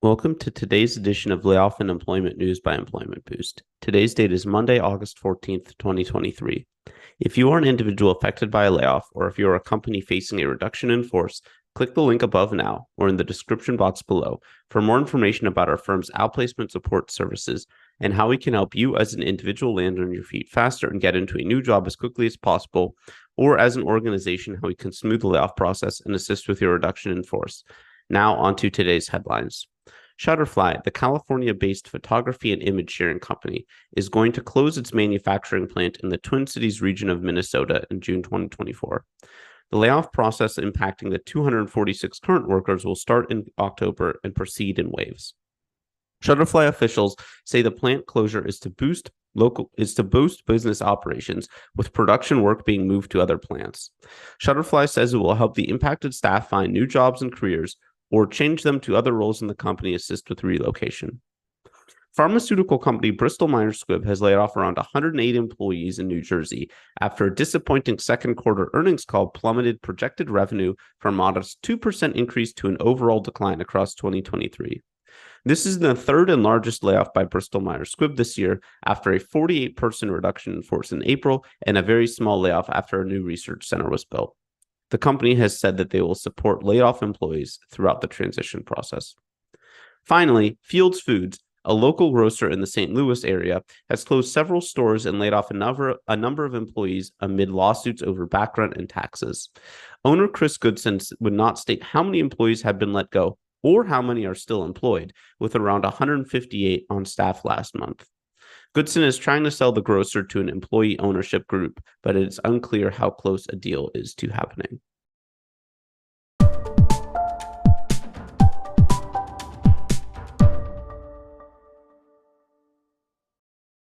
Welcome to today's edition of Layoff and Employment News by Employment Boost. Today's date is Monday, August 14th, 2023. If you are an individual affected by a layoff, or if you are a company facing a reduction in force, click the link above now or in the description box below for more information about our firm's outplacement support services and how we can help you as an individual land on your feet faster and get into a new job as quickly as possible, or as an organization, how we can smooth the layoff process and assist with your reduction in force. Now, on to today's headlines. Shutterfly, the California-based photography and image sharing company, is going to close its manufacturing plant in the Twin Cities region of Minnesota in June 2024. The layoff process impacting the 246 current workers will start in October and proceed in waves. Shutterfly officials say the plant closure is to boost business operations, with production work being moved to other plants. Shutterfly says it will help the impacted staff find new jobs and careers, or change them to other roles in the company, assist with relocation. Pharmaceutical company Bristol Myers Squibb has laid off around 108 employees in New Jersey after a disappointing second quarter earnings call plummeted projected revenue from a modest 2% increase to an overall decline across 2023. This is the third and largest layoff by Bristol Myers Squibb this year, after a 48-person reduction in force in April and a very small layoff after a new research center was built. The company has said that they will support laid-off employees throughout the transition process. Finally, Fields Foods, a local grocer in the St. Louis area, has closed several stores and laid off a number of employees amid lawsuits over back rent and taxes. Owner Chris Goodson would not state how many employees have been let go or how many are still employed, with around 158 on staff last month. Goodson is trying to sell the grocer to an employee ownership group, but it is unclear how close a deal is to happening.